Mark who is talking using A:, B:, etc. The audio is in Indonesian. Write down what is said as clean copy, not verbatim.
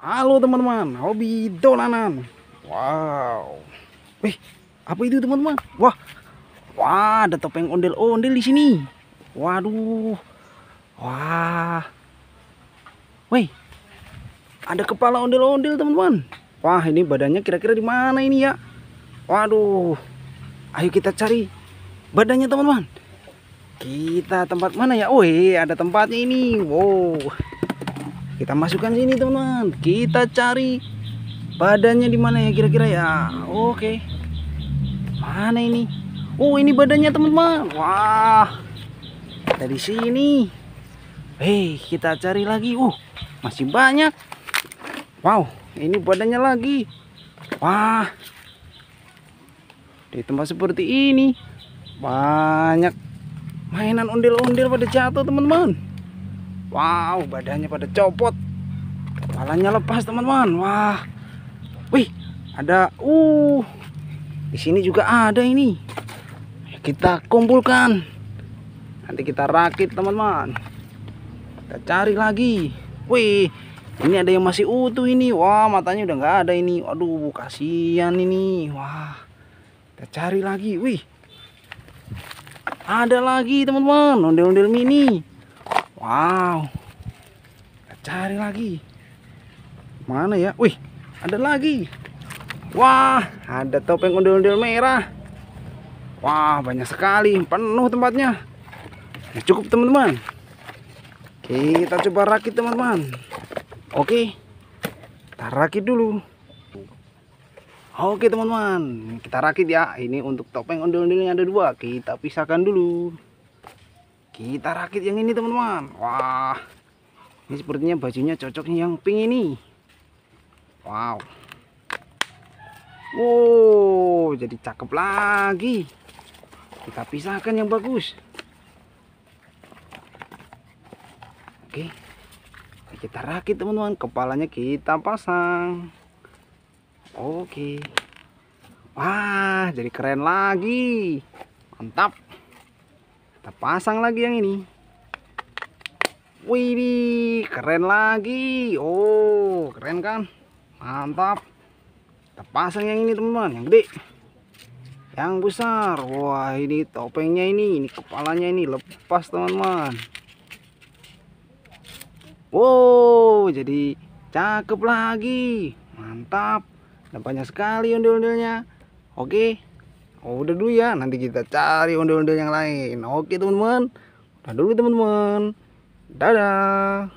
A: Halo teman-teman, hobi dolanan. Wow. Wih, apa itu teman-teman? Wah, wah, ada topeng ondel-ondel di sini. Waduh. Wah. Wih, ada kepala ondel-ondel teman-teman. Wah, ini badannya kira-kira di mana ini ya? Waduh. Ayo kita cari badannya teman-teman. Kita tempat mana ya? Wih, ada tempatnya ini. Wow. Kita masukkan sini teman-teman. Kita cari badannya di mana ya kira-kira ya? Oke. Mana ini? Oh, ini badannya teman-teman. Wah. Dari sini. Hei, kita cari lagi. Masih banyak. Wow, ini badannya lagi. Wah. Di tempat seperti ini banyak mainan ondel-ondel pada jatuh teman-teman. Wow, badannya pada copot. Kepalanya lepas teman-teman. Wah. Wih, ada di sini juga ada ini. Kita kumpulkan. Nanti kita rakit teman-teman. Kita cari lagi. Wih, ini ada yang masih utuh ini. Wah, matanya udah nggak ada ini. Aduh, kasihan ini. Wah, kita cari lagi. Wih, ada lagi teman-teman, ondel-ondel mini. Wow, kita cari lagi. Mana ya? Wih, ada lagi. Wah, ada topeng ondel-ondel merah. Wah, banyak sekali, penuh tempatnya. Nah, cukup teman-teman. Kita coba rakit teman-teman. Oke, kita rakit dulu. Oke teman-teman, kita rakit ya. Ini untuk topeng ondel-ondelnya ada dua. Kita pisahkan dulu. Kita rakit yang ini teman-teman. Wah, ini sepertinya bajunya cocoknya yang pink ini. Wow. Wow, jadi cakep lagi. Kita pisahkan yang bagus. Oke, kita rakit teman-teman. Kepalanya kita pasang. Oke. Wah, jadi keren lagi. Mantap. Kita pasang lagi yang ini. Wih, keren lagi. Oh, keren kan? Mantap. Kita pasang yang ini teman-teman, yang gede, yang besar. Wah, ini topengnya ini kepalanya ini lepas teman-teman. Wow, jadi cakep lagi. Mantap. Ada banyak sekali ondel-ondelnya. Oke. Udah dulu ya, nanti kita cari ondel-ondel yang lain. Oke teman-teman. Udah dulu teman-teman. Dadah.